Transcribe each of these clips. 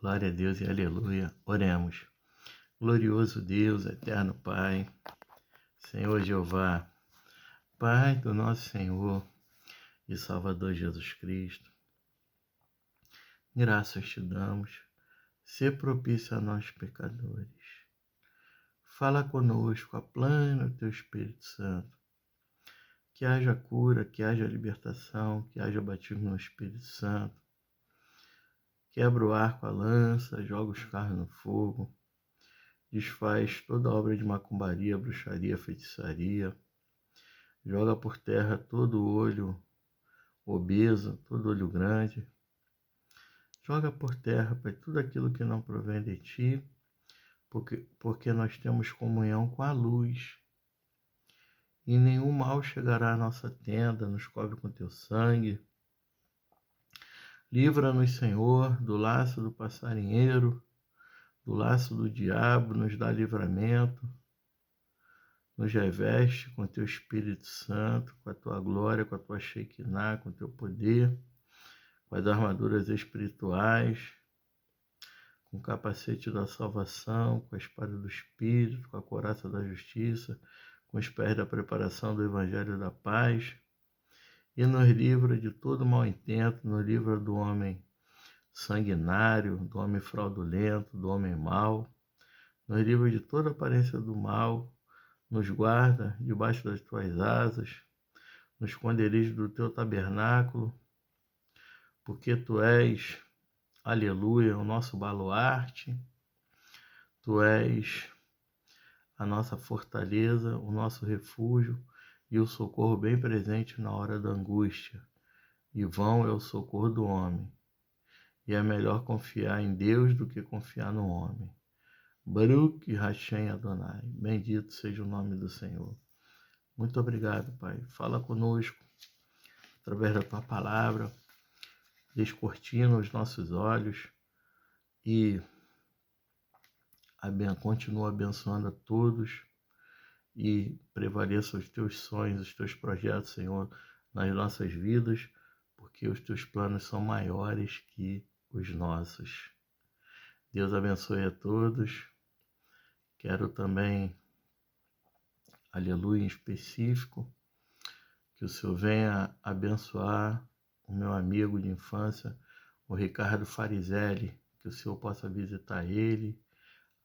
Glória a Deus e aleluia. Oremos. Glorioso Deus, eterno Pai, Senhor Jeová, Pai do nosso Senhor e Salvador Jesus Cristo, graças te damos, sê propício a nós pecadores. Fala conosco, aplana o teu Espírito Santo, que haja cura, que haja libertação, que haja batismo no Espírito Santo. Quebra o arco, a lança, joga os carros no fogo, desfaz toda obra de macumbaria, bruxaria, feitiçaria, joga por terra todo olho obeso, todo olho grande, joga por terra, Pai, tudo aquilo que não provém de Ti, porque nós temos comunhão com a luz, e nenhum mal chegará à nossa tenda, nos cobre com Teu sangue. Livra-nos, Senhor, do laço do passarinheiro, do laço do diabo, nos dá livramento, nos reveste com Teu Espírito Santo, com a Tua glória, com a Tua Shekinah, com o Teu poder, com as armaduras espirituais, com o capacete da salvação, com a espada do Espírito, com a couraça da justiça, com os pés da preparação do Evangelho da paz, e nos livra de todo mal intento, nos livra do homem sanguinário, do homem fraudulento, do homem mau, nos livra de toda aparência do mal, nos guarda debaixo das Tuas asas, no esconderijo do Teu tabernáculo, porque Tu és, aleluia, o nosso baluarte, Tu és a nossa fortaleza, o nosso refúgio e o socorro bem presente na hora da angústia. E vão é o socorro do homem. E é melhor confiar em Deus do que confiar no homem. Baruch Hashem Adonai. Bendito seja o nome do Senhor. Muito obrigado, Pai. Fala conosco através da Tua palavra. Descortina os nossos olhos e continua abençoando a todos e prevaleça os Teus sonhos, os Teus projetos, Senhor, nas nossas vidas, porque os Teus planos são maiores que os nossos. Deus abençoe a todos. Quero também, aleluia, em específico, que o Senhor venha abençoar o meu amigo de infância, o Ricardo Farizelli, que o Senhor possa visitar ele,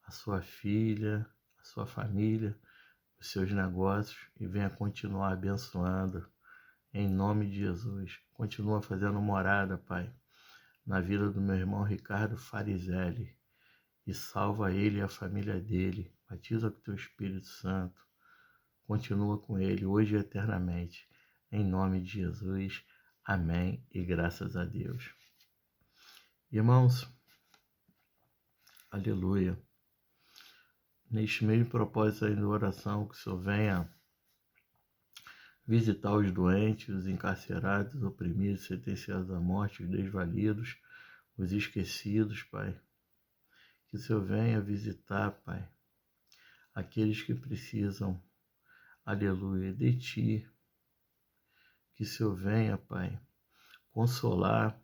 a sua filha, a sua família, os seus negócios e venha continuar abençoando em nome de Jesus. Continua fazendo morada, Pai, na vida do meu irmão Ricardo Farizelli e salva ele e a família dele. Batiza com o Teu Espírito Santo. Continua com ele hoje e eternamente. Em nome de Jesus. Amém e graças a Deus. Irmãos, aleluia. Neste mesmo propósito aí de oração, que o Senhor venha visitar os doentes, os encarcerados, os oprimidos, sentenciados à morte, os desvalidos, os esquecidos, Pai. Que o Senhor venha visitar, Pai, aqueles que precisam, aleluia, de Ti. Que o Senhor venha, Pai, consolar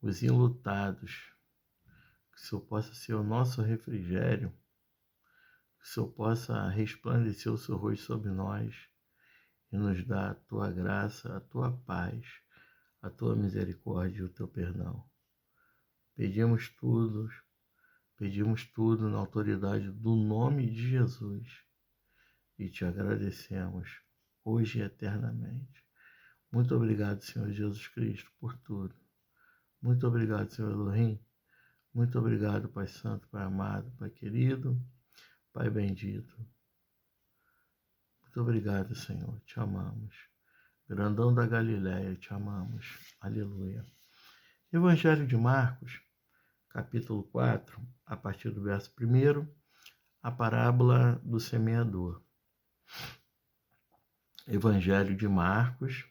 os enlutados. Que o Senhor possa ser o nosso refrigério. Que o Senhor possa resplandecer o Seu rosto sobre nós e nos dar a Tua graça, a Tua paz, a Tua misericórdia e o Teu perdão. Pedimos tudo na autoridade do nome de Jesus e Te agradecemos hoje e eternamente. Muito obrigado, Senhor Jesus Cristo, por tudo. Muito obrigado, Senhor Elohim. Muito obrigado, Pai Santo, Pai amado, Pai querido, Pai bendito. Muito obrigado, Senhor. Te amamos. Grandão da Galileia, Te amamos. Aleluia. Evangelho de Marcos, capítulo 4, a partir do verso 1, a parábola do semeador. Evangelho de Marcos,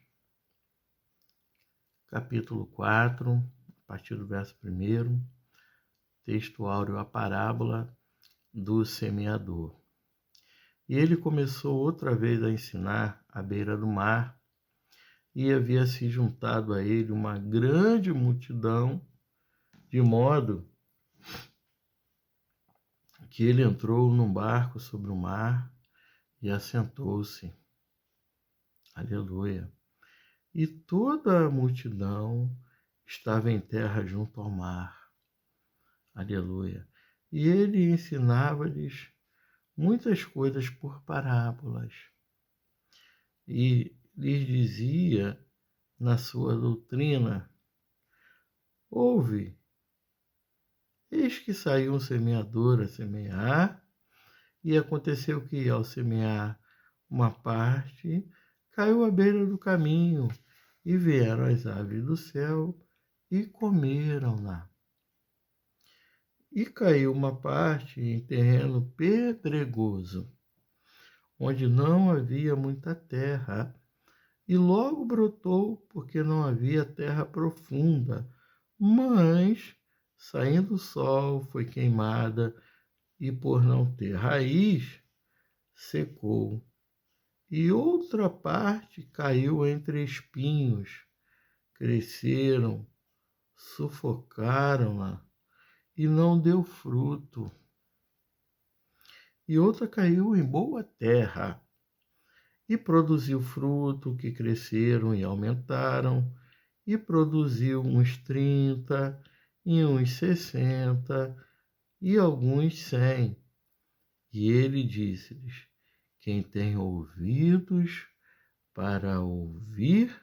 capítulo 4, a partir do verso 1, texto áureo, a parábola do semeador. E ele começou outra vez a ensinar à beira do mar, e havia se juntado a ele uma grande multidão, de modo que ele entrou num barco sobre o mar e assentou-se. Aleluia. E toda a multidão estava em terra junto ao mar. Aleluia. E ele ensinava-lhes muitas coisas por parábolas. E lhes dizia na sua doutrina: ouve, eis que saiu um semeador a semear, e aconteceu que, ao semear uma parte, caiu à beira do caminho, e vieram as aves do céu e comeram-na. E caiu uma parte em terreno pedregoso, onde não havia muita terra, e logo brotou, porque não havia terra profunda, mas, saindo o sol, foi queimada, e por não ter raiz, secou. E outra parte caiu entre espinhos, cresceram, sufocaram-na, e não deu fruto. E outra caiu em boa terra, e produziu fruto, que cresceram e aumentaram, e produziu uns 30, e uns 60, e alguns 100. E ele disse-lhes: quem tem ouvidos para ouvir,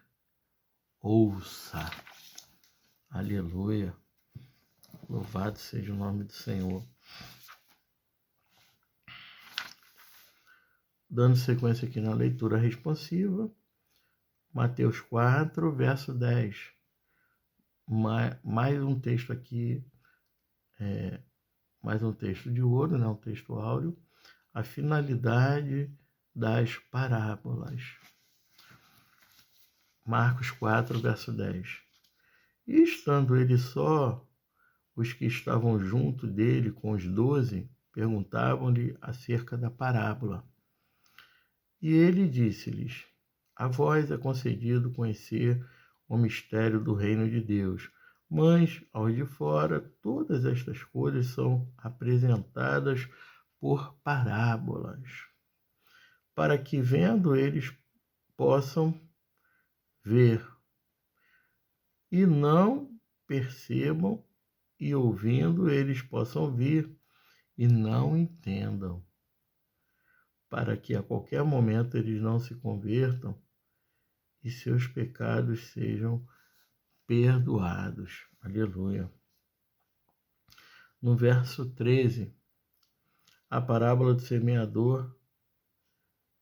ouça. Aleluia. Louvado seja o nome do Senhor. Dando sequência aqui na leitura responsiva, Mateus 4, verso 10. Mais um texto aqui, mais um texto de ouro, né? Um texto áureo. A finalidade das parábolas. Marcos 4, verso 10. E estando ele só, os que estavam junto dele com os 12 perguntavam-lhe acerca da parábola. E ele disse-lhes: a vós é concedido conhecer o mistério do reino de Deus, mas aos de fora todas estas coisas são apresentadas por parábolas, para que vendo eles possam ver, e não percebam, e ouvindo eles possam ouvir, e não entendam, para que a qualquer momento eles não se convertam e seus pecados sejam perdoados. Aleluia. No verso 13, a parábola do semeador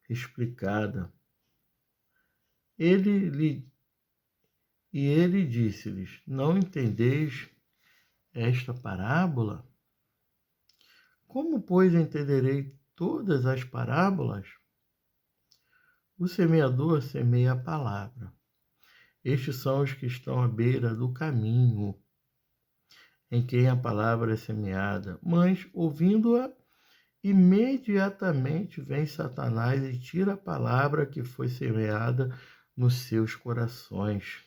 explicada. Ele disse-lhes: não entendeis esta parábola? Como, pois, entenderei todas as parábolas? O semeador semeia a palavra. Estes são os que estão à beira do caminho, em quem a palavra é semeada. Mas, ouvindo-a, imediatamente vem Satanás e tira a palavra que foi semeada nos seus corações.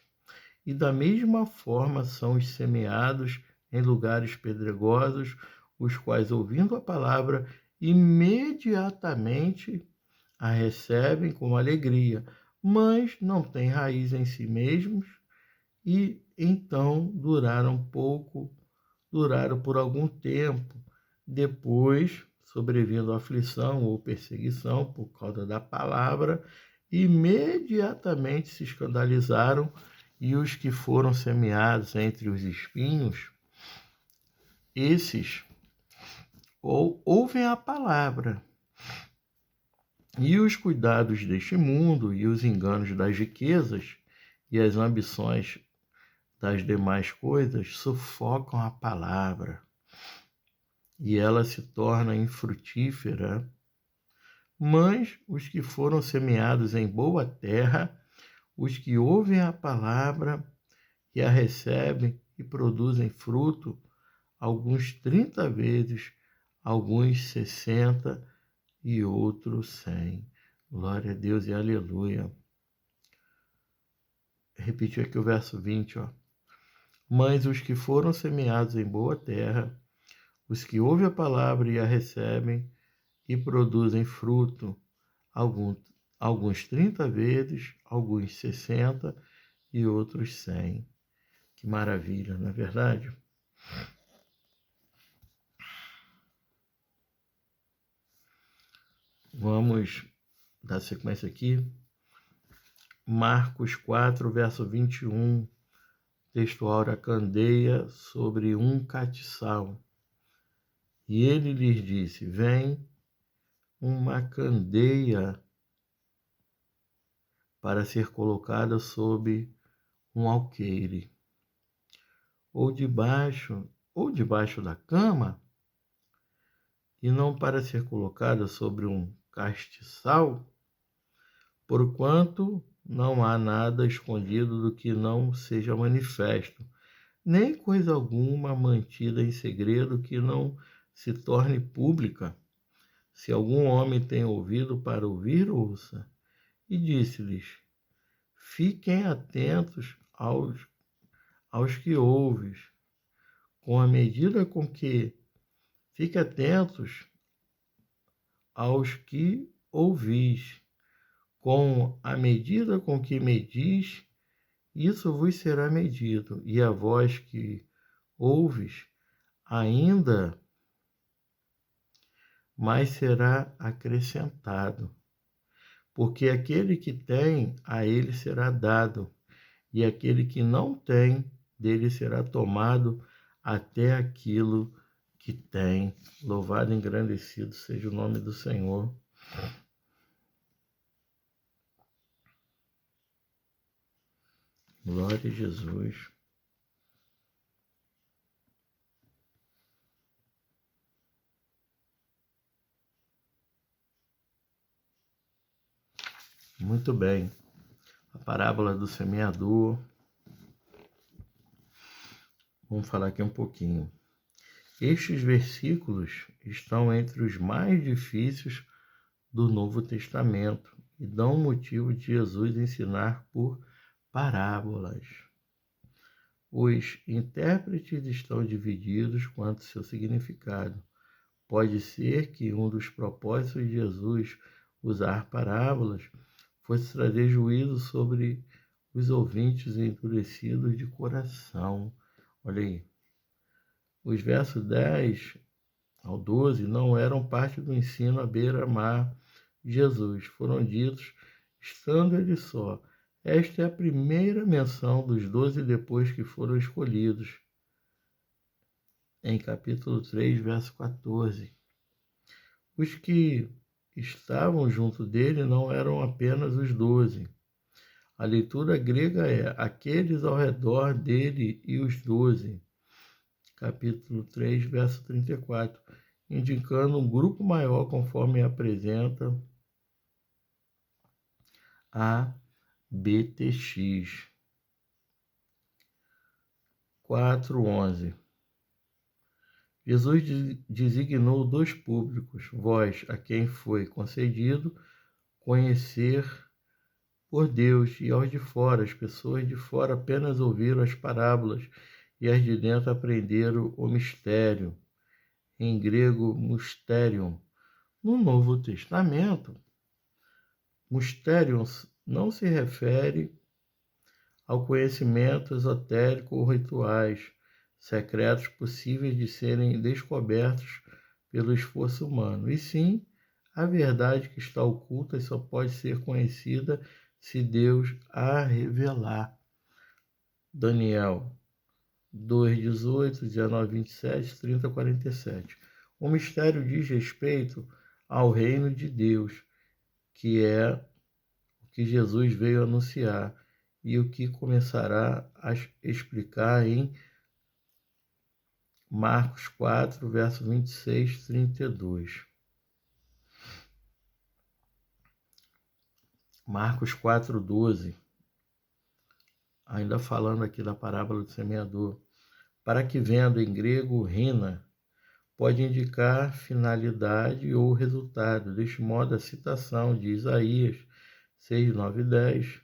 E da mesma forma são os semeados em lugares pedregosos, os quais, ouvindo a palavra, imediatamente a recebem com alegria, mas não têm raiz em si mesmos, e então duraram por algum tempo. Depois, sobrevindo aflição ou perseguição por causa da palavra, imediatamente se escandalizaram, e os que foram semeados entre os espinhos, esses ouvem a palavra, e os cuidados deste mundo, e os enganos das riquezas, e as ambições das demais coisas sufocam a palavra, e ela se torna infrutífera. Mas os que foram semeados em boa terra, os que ouvem a palavra e a recebem e produzem fruto, alguns 30 vezes, alguns 60 e outros 100. Glória a Deus e aleluia. Repetir aqui o verso 20, ó. Mas os que foram semeados em boa terra, os que ouvem a palavra e a recebem e produzem fruto, alguns 30 vezes, alguns 60 e outros 100. Que maravilha, não é verdade? Vamos dar sequência aqui. Marcos 4, verso 21, texto aura candeia sobre um catiçal. E ele lhes disse: vem uma candeia para ser colocada sob um alqueire, ou debaixo da cama, e não para ser colocada sobre um castiçal, porquanto não há nada escondido do que não seja manifesto, nem coisa alguma mantida em segredo que não se torne pública. Se algum homem tem ouvido para ouvir, ouça. E disse-lhes: fiquem atentos aos que ouves, com a medida com que fique atentos aos que ouvis, com a medida com que medis, isso vos será medido, e a vós que ouves, ainda mais será acrescentado. Porque aquele que tem, a ele será dado, e aquele que não tem, dele será tomado até aquilo que tem. Louvado e engrandecido seja o nome do Senhor. Glória a Jesus. Muito bem. A parábola do semeador. Vamos falar aqui um pouquinho. Estes versículos estão entre os mais difíceis do Novo Testamento e dão motivo de Jesus ensinar por parábolas. Os intérpretes estão divididos quanto ao seu significado. Pode ser que um dos propósitos de Jesus usar parábolas fosse trazer juízo sobre os ouvintes endurecidos de coração. Olha aí. Os versos 10 ao 12 não eram parte do ensino à beira-mar de Jesus. Foram ditos estando ele só. Esta é a primeira menção dos 12 depois que foram escolhidos. Em capítulo 3, verso 14. Os que estavam junto dele não eram apenas os 12. A leitura grega é aqueles ao redor dele e os 12. Capítulo 3, verso 34, indicando um grupo maior conforme apresenta a BTX. 4:11. Jesus designou 2 públicos, vós, a quem foi concedido conhecer por Deus, e aos de fora, as pessoas de fora apenas ouviram as parábolas, e as de dentro aprenderam o mistério, em grego, mysterion. No Novo Testamento, mysterion não se refere ao conhecimento esotérico ou rituais secretos possíveis de serem descobertos pelo esforço humano, e sim a verdade que está oculta e só pode ser conhecida se Deus a revelar. Daniel 2:18, 19:27, 30:47. O mistério diz respeito ao reino de Deus, que é o que Jesus veio anunciar e o que começará a explicar em Marcos 4, verso 26, 32. Marcos 4:12. Ainda falando aqui da parábola do semeador. Para que vendo em grego rina, pode indicar finalidade ou resultado. Deste modo, a citação de Isaías 6, 9 e 10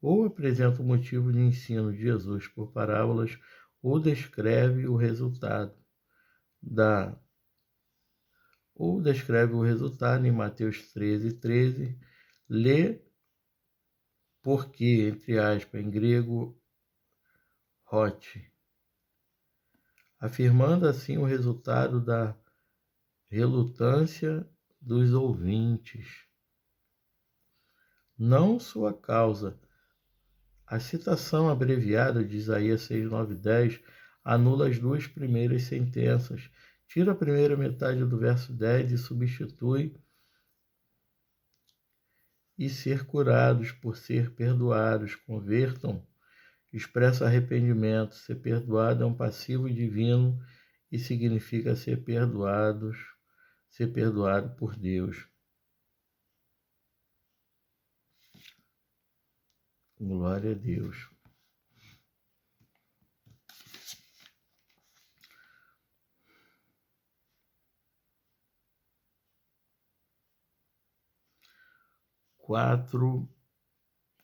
ou apresenta o motivo de ensino de Jesus por parábolas ou descreve o resultado. ou descreve o resultado em Mateus 13:13, lê porque, entre aspas, em grego, hot, afirmando assim o resultado da relutância dos ouvintes, não sua causa. A citação abreviada de Isaías 6:9-10 anula as duas primeiras sentenças, tira a primeira metade do verso 10 e substitui e ser curados por ser perdoados. Convertam, expressa arrependimento. Ser perdoado é um passivo divino e significa ser perdoado por Deus. Glória a Deus.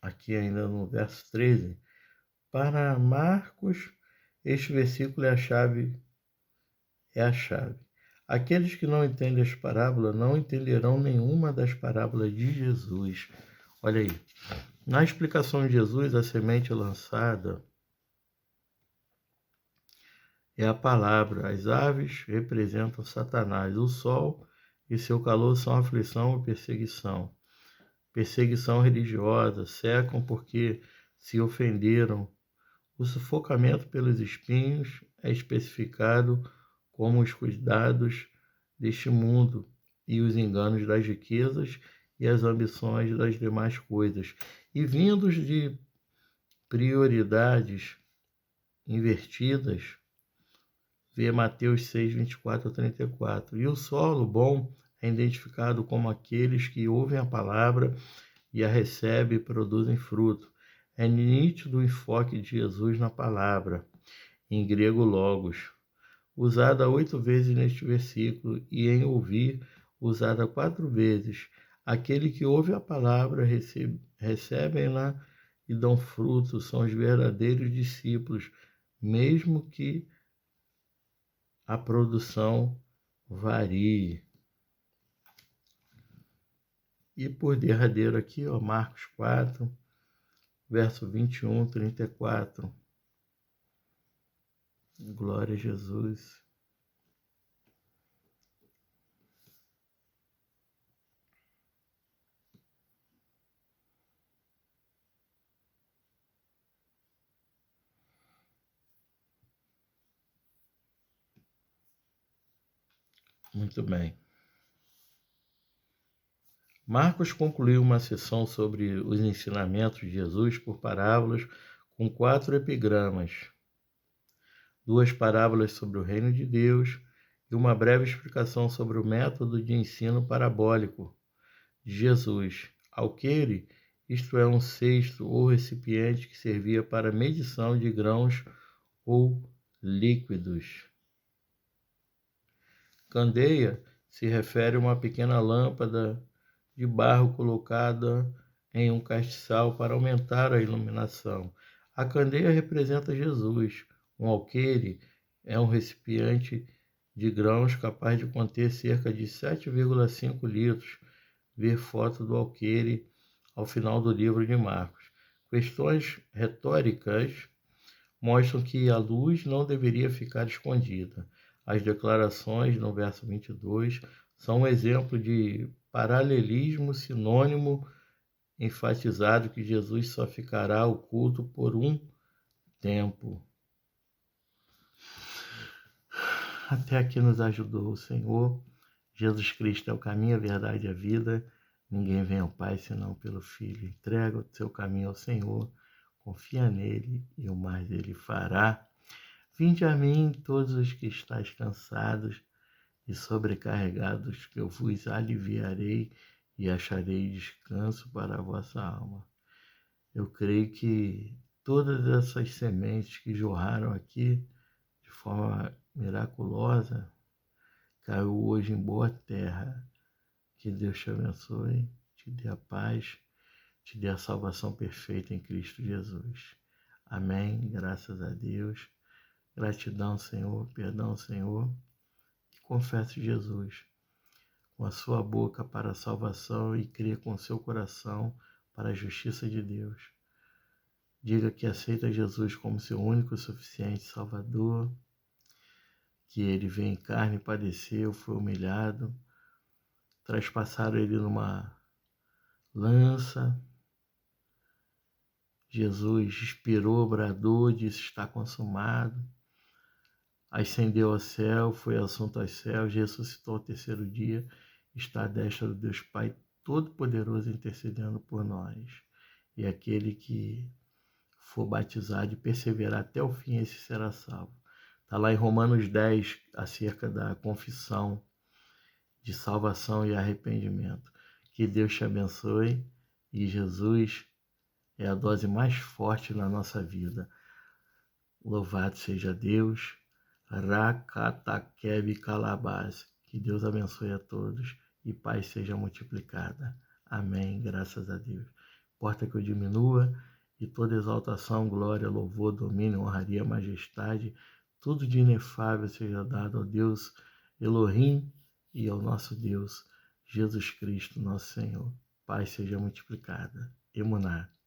Aqui ainda no verso 13. Para Marcos, este versículo é a chave. Aqueles que não entendem as parábolas não entenderão nenhuma das parábolas de Jesus. Olha aí. Na explicação de Jesus, a semente lançada é a palavra. As aves representam Satanás. O sol e seu calor são aflição e perseguição. Perseguição religiosa, secam porque se ofenderam. O sufocamento pelos espinhos é especificado como os cuidados deste mundo e os enganos das riquezas e as ambições das demais coisas, e vindos de prioridades invertidas, vê Mateus 6:24-34. E o solo bom é identificado como aqueles que ouvem a palavra e a recebem e produzem fruto. É nítido o enfoque de Jesus na palavra, em grego logos, usada 8 vezes neste versículo, e em ouvir, usada 4 vezes. Aquele que ouve a palavra, recebem-na e dão fruto, são os verdadeiros discípulos, mesmo que a produção varie. E por derradeiro aqui, Marcos 4, verso 21-34. Glória a Jesus. Muito bem. Marcos concluiu uma sessão sobre os ensinamentos de Jesus por parábolas com 4 epigramas, 2 parábolas sobre o reino de Deus e uma breve explicação sobre o método de ensino parabólico de Jesus. Alqueire, isto é, um cesto ou recipiente que servia para medição de grãos ou líquidos. Candeia se refere a uma pequena lâmpada de barro colocada em um castiçal para aumentar a iluminação. A candeia representa Jesus. Um alqueire é um recipiente de grãos capaz de conter cerca de 7,5 litros. Ver foto do alqueire ao final do livro de Marcos. Questões retóricas mostram que a luz não deveria ficar escondida. As declarações no verso 22 são um exemplo de paralelismo sinônimo, enfatizado que Jesus só ficará oculto por um tempo. Até aqui nos ajudou o Senhor. Jesus Cristo é o caminho, a verdade e a vida. Ninguém vem ao Pai senão pelo Filho. Entrega o seu caminho ao Senhor, confia nele e o mais ele fará. Vinde a mim todos os que estáis cansados e sobrecarregados, que eu vos aliviarei e acharei descanso para a vossa alma. Eu creio que todas essas sementes que jorraram aqui de forma miraculosa caiu hoje em boa terra. Que Deus te abençoe, te dê a paz, te dê a salvação perfeita em Cristo Jesus. Amém. Graças a Deus. Gratidão, Senhor. Perdão, Senhor. confesse Jesus com a sua boca para a salvação e crê com o seu coração para a justiça de Deus. Diga que aceita Jesus como seu único e suficiente Salvador, que ele veio em carne, padeceu, foi humilhado, traspassaram ele numa lança. Jesus expirou, bradou, disse: está consumado. Ascendeu ao céu, foi assunto aos céus, ressuscitou ao terceiro dia, está à destra do Deus Pai Todo-Poderoso intercedendo por nós. E aquele que for batizado e perseverar até o fim, esse será salvo. Está lá em Romanos 10, acerca da confissão de salvação e arrependimento. Que Deus te abençoe e Jesus é a dose mais forte na nossa vida. Louvado seja Deus. Rakatakeb Kalabaz. Que Deus abençoe a todos e paz seja multiplicada. Amém. Graças a Deus. Importa que eu diminua e toda exaltação, glória, louvor, domínio, honraria, majestade, tudo de inefável seja dado ao Deus Elohim e ao nosso Deus Jesus Cristo, nosso Senhor. Paz seja multiplicada. Emuná.